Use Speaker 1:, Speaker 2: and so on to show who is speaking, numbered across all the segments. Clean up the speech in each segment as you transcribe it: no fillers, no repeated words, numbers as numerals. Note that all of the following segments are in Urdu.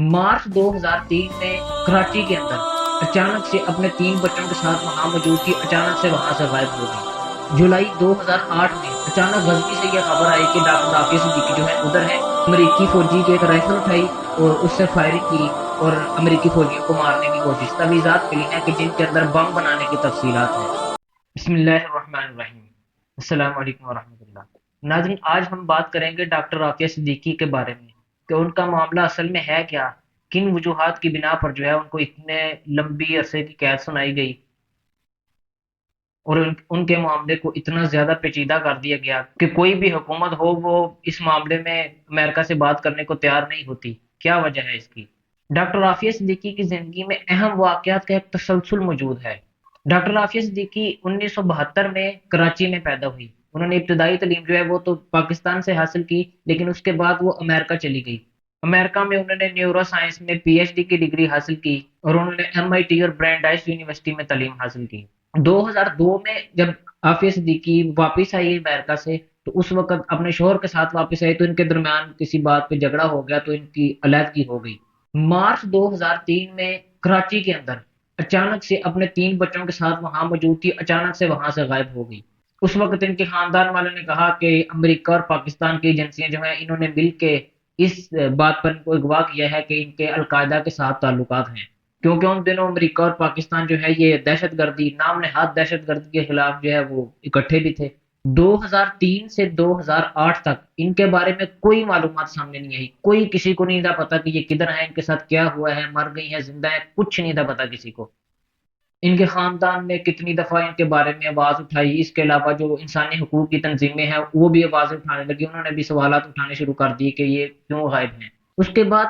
Speaker 1: مارچ 2003 میں کراچی کے اندر اچانک سے اپنے 3 بچوں کے ساتھ وہاں موجود تھی، اچانک سے وہاں سے غائب ہو گئی۔ جولائی 2008 میں اچانک غزنی سے یہ خبر آئی کہ ڈاکٹر عافیہ صدیقی جو ہے ادھر ہے۔ امریکی فوجی کی ایک رائفل اٹھائی اور اس سے فائرنگ کی اور امریکی فوجیوں کو مارنے کی کوشش۔ تجویزات ملی ہیں کہ جن کے اندر بم بنانے کی تفصیلات ہیں۔ بسم اللہ الرحمن الرحیم۔ السلام علیکم ورحمۃ اللہ۔ ناظرین، آج ہم بات کریں گے ڈاکٹر عافیہ صدیقی کے بارے میں کہ ان کا معاملہ اصل میں ہے کیا، کن وجوہات کی بنا پر جو ہے ان کو اتنے لمبی عرصے کی قید سنائی گئی اور ان کے معاملے کو اتنا زیادہ پیچیدہ کر دیا گیا کہ کوئی بھی حکومت ہو وہ اس معاملے میں امریکہ سے بات کرنے کو تیار نہیں ہوتی۔ کیا وجہ ہے اس کی؟ ڈاکٹر عافیہ صدیقی کی زندگی میں اہم واقعات کا ایک تسلسل موجود ہے۔ ڈاکٹر عافیہ صدیقی 1972 میں کراچی میں پیدا ہوئی۔ انہوں نے ابتدائی تعلیم جو ہے وہ تو پاکستان سے حاصل کی، لیکن اس کے بعد وہ امریکہ چلی گئی۔ امریکہ میں انہوں نے نیورو سائنس میں پی ایچ ڈی کی ڈگری حاصل کی اور انہوں نے ایم آئی ٹی اور برینڈائس یونیورسٹی میں تعلیم حاصل کی۔ 2002 میں جب عافیہ صدیقی واپس آئی امریکہ سے، تو اس وقت اپنے شوہر کے ساتھ واپس آئی تو ان کے درمیان کسی بات پہ جھگڑا ہو گیا تو ان کی علیحدگی ہو گئی۔ مارچ 2003 میں کراچی کے اندر اچانک سے اپنے 3 بچوں کے ساتھ وہاں موجود تھی، اچانک سے وہاں سے غائب ہو گئی۔ اس وقت ان کے خاندان والوں نے کہا کہ امریکہ اور پاکستان کی ایجنسیاں جو ہیں انہوں نے مل کے اس بات پر ان کو اغوا کیا ہے کہ ان کے القاعدہ کے ساتھ تعلقات ہیں، کیونکہ ان دنوں امریکہ اور پاکستان جو ہے یہ دہشت گردی، نام نہاد دہشت گردی کے خلاف جو ہے وہ اکٹھے بھی تھے۔ 2003 سے 2008 تک ان کے بارے میں کوئی معلومات سامنے نہیں آئی، کوئی کسی کو نہیں تھا پتا کہ یہ کدھر ہیں، ان کے ساتھ کیا ہوا ہے، مر گئی ہیں، زندہ ہیں، کچھ نہیں تھا پتا کسی کو۔ ان کے خاندان نے کتنی دفعہ ان کے بارے میں آواز اٹھائی، اس کے علاوہ جو انسانی حقوق کی تنظیمیں ہیں وہ بھی آوازیں اٹھانے لگی، انہوں نے بھی سوالات اٹھانے شروع کر دیے کہ یہ کیوں غائب ہیں۔ اس کے بعد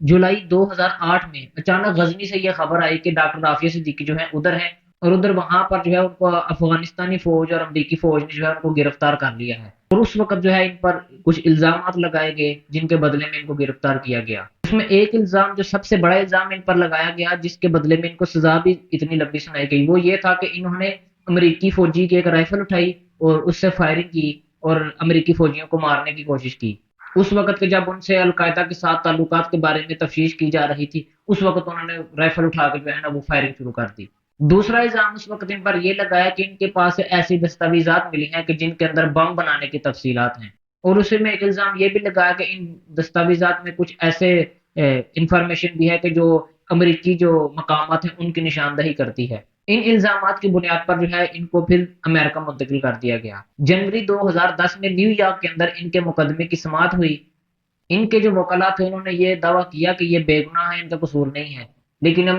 Speaker 1: جولائی 2008 میں اچانک غزنی سے یہ خبر آئی کہ ڈاکٹر عافیہ صدیقی جو ہے ادھر ہیں، اور ادھر وہاں پر جو ہے ان کو افغانستانی فوج اور امریکی فوج نے جو ہے ان کو گرفتار کر لیا ہے، اور اس وقت جو ہے ان پر کچھ الزامات لگائے گئے جن کے بدلے میں ان کو گرفتار کیا گیا۔ اس میں ایک الزام جو سب سے بڑا الزام ان پر لگایا گیا جس کے بدلے میں ان کو سزا بھی اتنی لمبی سنائی گئی، وہ یہ تھا کہ انہوں نے امریکی فوجی کی ایک رائفل اٹھائی اور اس سے فائرنگ کی اور امریکی فوجیوں کو مارنے کی کوشش کی۔ اس وقت کے جب ان سے القاعدہ کے ساتھ تعلقات کے بارے میں تفتیش کی جا رہی تھی، اس وقت انہوں نے رائفل اٹھا کے جو ہے نا وہ فائرنگ شروع کر دی۔ دوسرا الزام اس وقت ان پر یہ لگایا کہ ان کے پاس ایسی دستاویزات ملی ہیں کہ جن کے اندر بم بنانے کی تفصیلات ہیں، اور اسے میں ایک الزام یہ بھی لگایا کہ ان دستاویزات میں کچھ ایسے انفارمیشن بھی ہے کہ جو امریکی جو مقامات ہیں ان کی نشاندہی کرتی ہے۔ ان الزامات کی بنیاد پر جو ہے ان کو پھر امریکہ منتقل کر دیا گیا۔ جنوری 2010 میں نیو یارک کے اندر ان کے مقدمے کی سماعت ہوئی۔ ان کے جو وکلاء تھے انہوں نے یہ دعویٰ کیا کہ یہ بے گناہ ہیں، ان کا قصور نہیں ہے، لیکن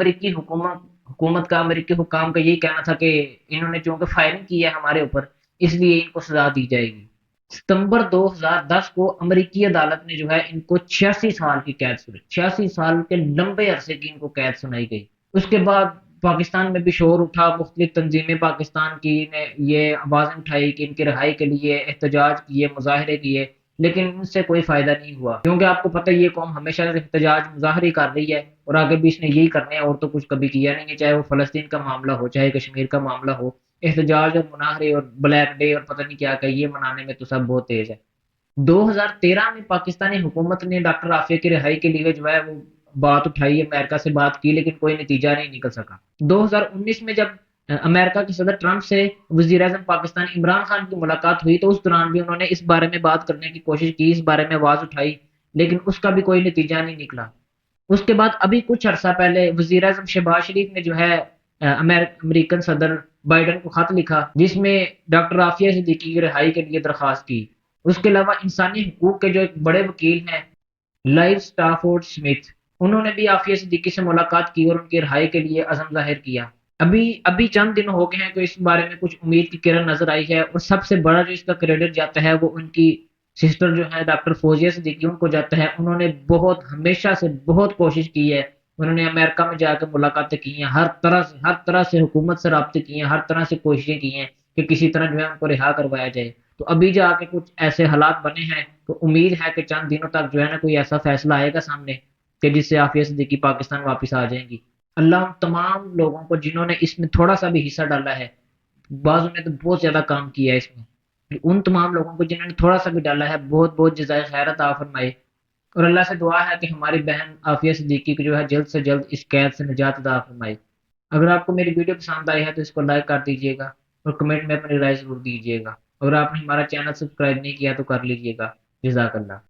Speaker 1: حکومت کا، امریکی حکام کا یہی کہنا تھا کہ انہوں نے چونکہ فائرنگ کی ہے ہمارے اوپر، اس لیے ان کو سزا دی جائے گی۔ ستمبر 2010 کو امریکی عدالت نے جو ہے ان کو 86 سال کی قید سنائی، 86 سال کے لمبے عرصے کی ان کو قید سنائی گئی۔ اس کے بعد پاکستان میں بھی شور اٹھا، مختلف تنظیمیں پاکستان کی نے یہ آوازیں اٹھائی کہ ان کی رہائی کے لیے احتجاج کیے، مظاہرے کیے، لیکن ان سے کوئی فائدہ نہیں ہوا، کیونکہ آپ کو پتہ ہے یہ قوم ہمیشہ سے احتجاج مظاہرے کر رہی ہے اور آگے بھی اس نے یہی کرنے ہیں، اور تو کچھ کبھی کیا نہیں ہے، چاہے وہ فلسطین کا معاملہ ہو، چاہے کشمیر کا معاملہ ہو۔ احتجاج اور مظاہرے اور بلیک ڈے اور پتہ نہیں کیا کہ یہ منانے میں تو سب بہت تیز ہے۔ 2013 میں پاکستانی حکومت نے ڈاکٹر عافیہ کی رہائی کے لیے جو ہے وہ بات اٹھائی، امریکہ سے بات کی، لیکن کوئی نتیجہ نہیں نکل سکا۔ 2019 میں جب امریکہ کے صدر ٹرمپ سے وزیر اعظم پاکستان عمران خان کی ملاقات ہوئی تو اس دوران بھی انہوں نے اس بارے میں بات کرنے کی کوشش کی، اس بارے میں آواز اٹھائی، لیکن اس کا بھی کوئی نتیجہ نہیں نکلا۔ اس کے بعد ابھی کچھ عرصہ پہلے وزیر اعظم شہباز شریف نے جو ہے امریکن صدر بائیڈن کو خط لکھا جس میں ڈاکٹر عافیہ صدیقی کی رہائی کے لیے درخواست کی۔ اس کے علاوہ انسانی حقوق کے جو ایک بڑے وکیل ہیں لائیو سٹافورڈ سمتھ، انہوں نے بھی عافیہ صدیقی سے ملاقات کی اور ان کی رہائی کے لیے عزم ظاہر کیا۔ ابھی چند دن ہو گئے ہیں تو اس بارے میں کچھ امید کی کرن نظر آئی ہے، اور سب سے بڑا جو اس کا کریڈٹ جاتا ہے وہ ان کی سسٹر جو ہے ڈاکٹر فوزیہ صدیقی ان کو جاتا ہے۔ انہوں نے ہمیشہ سے بہت کوشش کی ہے، انہوں نے امریکہ میں جا کے ملاقاتیں کی ہیں، ہر طرح سے حکومت سے رابطے کیے ہیں، ہر طرح سے کوششیں کی ہیں کہ کسی طرح جو ہے ان کو رہا کروایا جائے۔ تو ابھی جا کے کچھ ایسے حالات بنے ہیں تو امید ہے کہ چند دنوں تک جو ہے نا کوئی ایسا فیصلہ آئے گا سامنے کہ جس سے عافیہ صدیقی پاکستان واپس آ جائیں گی۔ اللہ ان تمام لوگوں کو جنہوں نے اس میں تھوڑا سا بھی حصہ ڈالا ہے، بعضوں نے تو بہت زیادہ کام کیا ہے اس میں، ان تمام لوگوں کو جنہوں نے تھوڑا سا بھی ڈالا ہے بہت بہت جزائے خیر عطا فرمائے۔ اور اللہ سے دعا ہے کہ ہماری بہن عافیہ صدیقی کو جو ہے جلد سے جلد اس قید سے نجات عطا فرمائے۔ اگر آپ کو میری ویڈیو پسند آئی ہے تو اس کو لائک کر دیجیے گا اور کمنٹ میں اپنی رائے ضرور دیجیے گا۔ اگر آپ نے ہمارا چینل سبسکرائب نہیں کیا تو کر لیجیے گا۔ جزاک اللہ۔